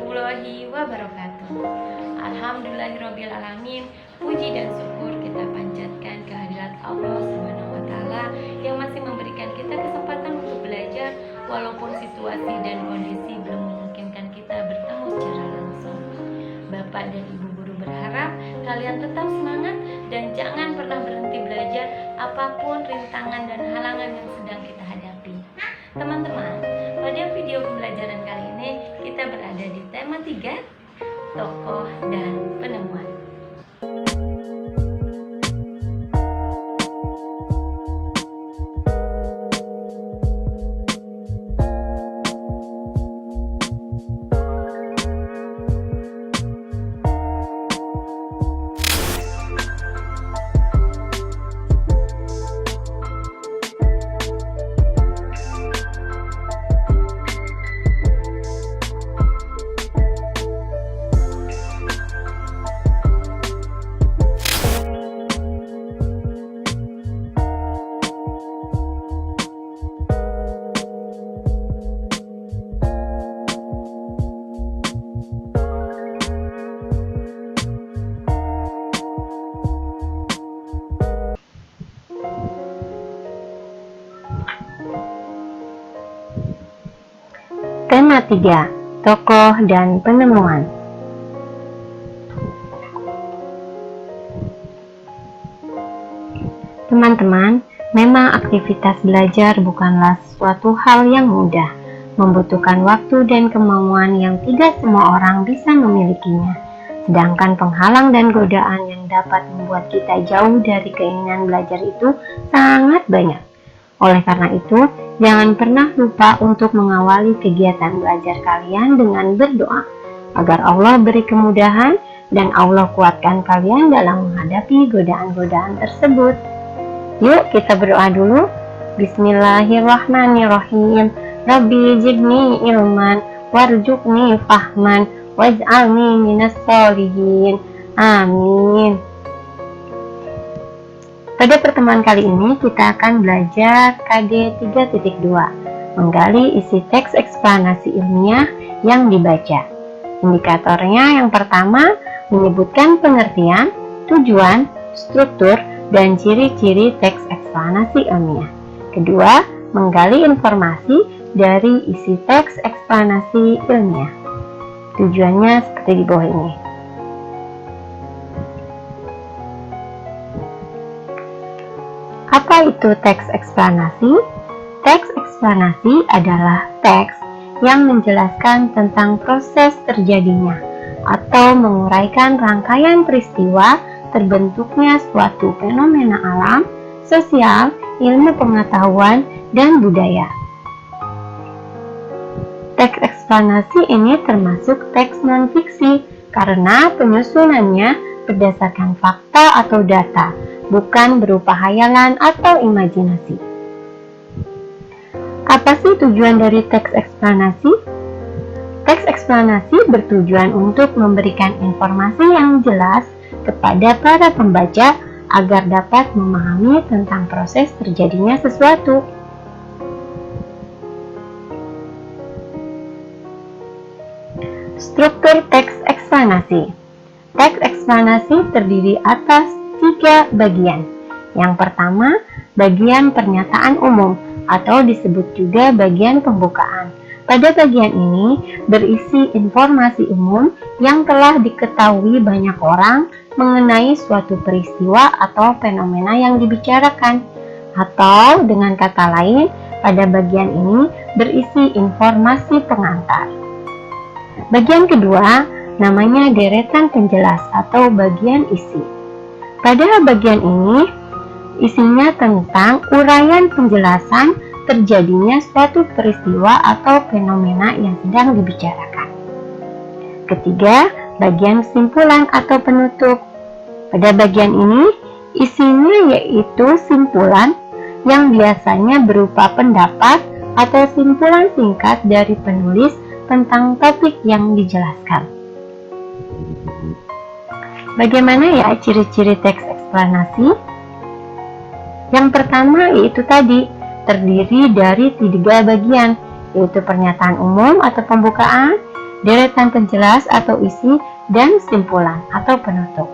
warahmatullahi wabarakatuh. Alhamdulillahirrabbilalamin. Puji dan syukur kita panjatkan kehadirat Allah SWT yang masih memberikan kita kesempatan untuk belajar walaupun situasi dan kondisi belum memungkinkan kita bertemu secara langsung. Bapak dan Ibu guru berharap kalian tetap semangat dan jangan pernah berhenti belajar apapun rintangan dan halangan yang sedang kita hadapi. Teman-teman, pada video pembelajaran kali ini kita berada di tema 3, tokoh dan penemuan. Tema 3, tokoh dan penemuan. Teman-teman, memang aktivitas belajar bukanlah suatu hal yang mudah, membutuhkan waktu dan kemauan yang tidak semua orang bisa memilikinya. Sedangkan penghalang dan godaan yang dapat membuat kita jauh dari keinginan belajar itu sangat banyak. Oleh karena itu, jangan pernah lupa untuk mengawali kegiatan belajar kalian dengan berdoa, agar Allah beri kemudahan dan Allah kuatkan kalian dalam menghadapi godaan-godaan tersebut. Yuk kita berdoa dulu. Bismillahirrahmanirrahim. Rabbi zidni ilman warzuqni fahman waj'alni minas sholihin. Amin. Pada pertemuan kali ini kita akan belajar KD 3.2, menggali isi teks eksplanasi ilmiah yang dibaca. Indikatornya yang pertama menyebutkan pengertian, tujuan, struktur, dan ciri-ciri teks eksplanasi ilmiah. Kedua, menggali informasi dari isi teks eksplanasi ilmiah. Tujuannya seperti di bawah ini. Apa itu teks eksplanasi? Teks eksplanasi adalah teks yang menjelaskan tentang proses terjadinya atau menguraikan rangkaian peristiwa terbentuknya suatu fenomena alam, sosial, ilmu pengetahuan, dan budaya. Teks eksplanasi ini termasuk teks non-fiksi karena penyusunannya berdasarkan fakta atau data, bukan berupa hayalan atau imajinasi. Apa sih tujuan dari teks eksplanasi? Teks eksplanasi bertujuan untuk memberikan informasi yang jelas kepada para pembaca agar dapat memahami tentang proses terjadinya sesuatu. Struktur teks eksplanasi. Teks eksplanasi terdiri atas 3 bagian. Yang pertama, bagian pernyataan umum atau disebut juga bagian pembukaan. Pada bagian ini berisi informasi umum yang telah diketahui banyak orang mengenai suatu peristiwa atau fenomena yang dibicarakan. Atau dengan kata lain, pada bagian ini berisi informasi pengantar. Bagian kedua namanya deretan penjelas atau bagian isi. Pada bagian ini, isinya tentang uraian penjelasan terjadinya suatu peristiwa atau fenomena yang sedang dibicarakan. Ketiga, bagian kesimpulan atau penutup. Pada bagian ini, isinya yaitu simpulan yang biasanya berupa pendapat atau simpulan singkat dari penulis tentang topik yang dijelaskan. Bagaimana ya ciri-ciri teks eksplanasi? Yang pertama yaitu tadi, terdiri dari 3 bagian, yaitu pernyataan umum atau pembukaan, deretan penjelas atau isi, dan simpulan atau penutup.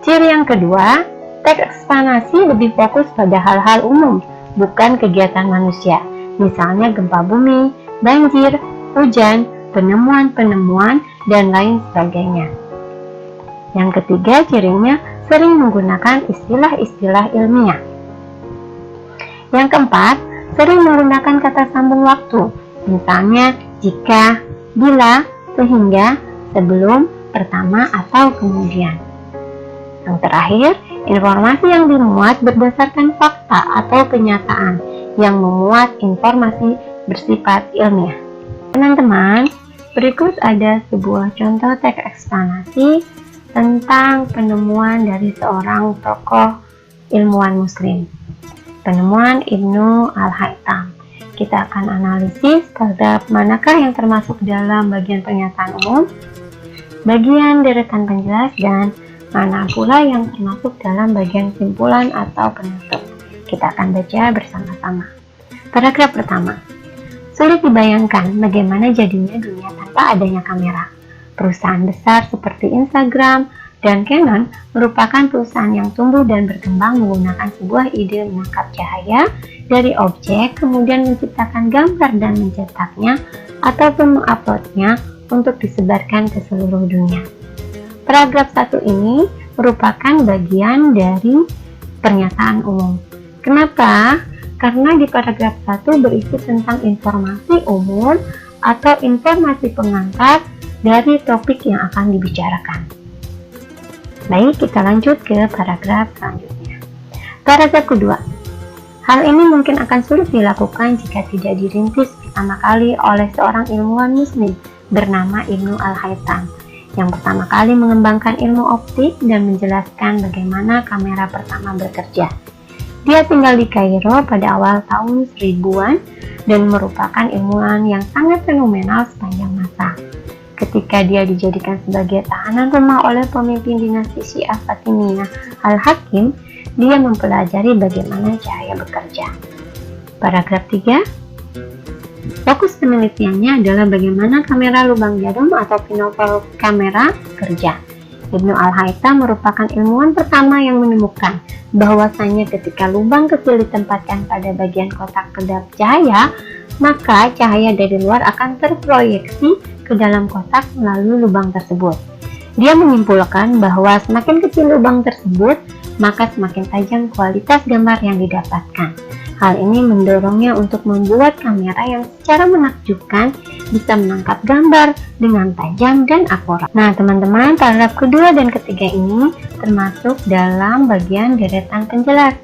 Ciri yang kedua, teks eksplanasi lebih fokus pada hal-hal umum, bukan kegiatan manusia, misalnya gempa bumi, banjir, hujan, penemuan-penemuan, dan lain sebagainya. Yang ketiga, cirinya sering menggunakan istilah-istilah ilmiah. Yang keempat, sering menggunakan kata sambung waktu, misalnya jika, bila, sehingga, sebelum, pertama, atau kemudian. Yang terakhir, informasi yang dimuat berdasarkan fakta atau kenyataan yang memuat informasi bersifat ilmiah. Teman-teman, berikut ada sebuah contoh teks eksplanasi tentang penemuan dari seorang tokoh ilmuwan muslim, penemuan Ibnu Al-Haytham. Kita akan analisis terhadap manakah yang termasuk dalam bagian pernyataan umum, bagian deretan penjelas, dan mana pula yang termasuk dalam bagian simpulan atau penutup. Kita akan baca bersama-sama. Paragraf pertama. Sulit dibayangkan bagaimana jadinya dunia tanpa adanya kamera. Perusahaan besar seperti Instagram dan Canon merupakan perusahaan yang tumbuh dan berkembang menggunakan sebuah ide menangkap cahaya dari objek, kemudian menciptakan gambar dan mencetaknya ataupun menguploadnya untuk disebarkan ke seluruh dunia. Paragraf 1 ini merupakan bagian dari pernyataan umum. Kenapa? Karena di paragraf 1 berisi tentang informasi umum atau informasi pengantar dari topik yang akan dibicarakan. Baik, kita lanjut ke paragraf selanjutnya. Paragraf kedua. Hal ini mungkin akan sulit dilakukan jika tidak dirintis pertama kali oleh seorang ilmuwan muslim bernama Ibnu Al-Haytham, yang pertama kali mengembangkan ilmu optik dan menjelaskan bagaimana kamera pertama bekerja. Dia tinggal di Kairo pada awal tahun 1000-an dan merupakan ilmuwan yang sangat fenomenal sepanjang masa. Ketika dia dijadikan sebagai tahanan rumah oleh pemimpin dinasti Syiah Fatimiyah Al-Hakim, dia mempelajari bagaimana cahaya bekerja. Paragraf 3. Fokus penelitiannya adalah bagaimana kamera lubang jarum atau binokul kamera bekerja. Ibnu Al-Haytham merupakan ilmuwan pertama yang menemukan bahwasanya ketika lubang kecil ditempatkan pada bagian kotak kedap cahaya, maka cahaya dari luar akan terproyeksi ke dalam kotak melalui lubang tersebut. Dia menyimpulkan bahwa semakin kecil lubang tersebut, maka semakin tajam kualitas gambar yang didapatkan. Hal ini mendorongnya untuk membuat kamera yang secara menakjubkan bisa menangkap gambar dengan tajam dan akurat. Nah, teman-teman, paragraf kedua dan ketiga ini termasuk dalam bagian deretan penjelas.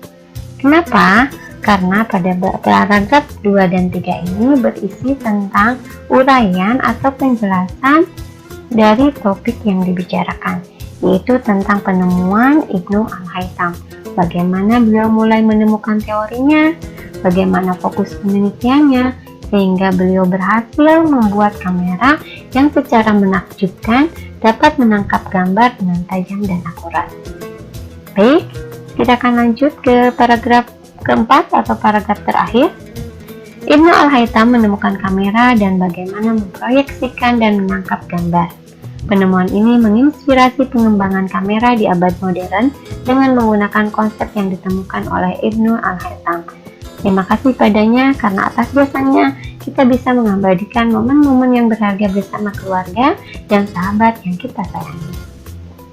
Kenapa? Karena pada paragraf 2 dan 3 ini berisi tentang uraian atau penjelasan dari topik yang dibicarakan, yaitu tentang penemuan Ibnu Al-Haytham. Bagaimana beliau mulai menemukan teorinya, bagaimana fokus penelitiannya, sehingga beliau berhasil membuat kamera yang secara menakjubkan dapat menangkap gambar dengan tajam dan akurat. Baik, kita akan lanjut ke paragraf keempat atau paragraf terakhir. Ibnu Al-Haytham menemukan kamera dan bagaimana memproyeksikan dan menangkap gambar. Penemuan ini menginspirasi pengembangan kamera di abad modern dengan menggunakan konsep yang ditemukan oleh Ibnu Al-Haytham. Terima kasih padanya karena atas jasanya kita bisa mengabadikan momen-momen yang berharga bersama keluarga dan sahabat yang kita sayangi.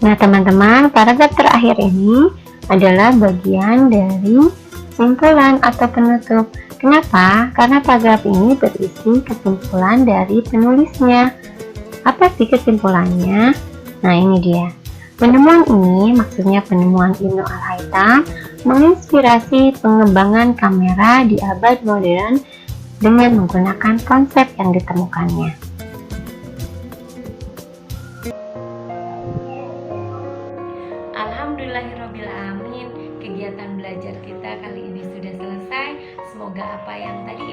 Nah, teman-teman, paragraf terakhir ini adalah bagian dari kesimpulan atau penutup. Kenapa? Karena paragraf ini berisi kesimpulan dari penulisnya. Apa sih kesimpulannya? Nah, ini dia. Penemuan ini, maksudnya penemuan Ibnu Al-Haytham, menginspirasi pengembangan kamera di abad modern dengan menggunakan konsep yang ditemukannya. Alhamdulillahirrabbilalamin, kegiatan belajar kita kali ini sudah selesai. Semoga apa yang tadi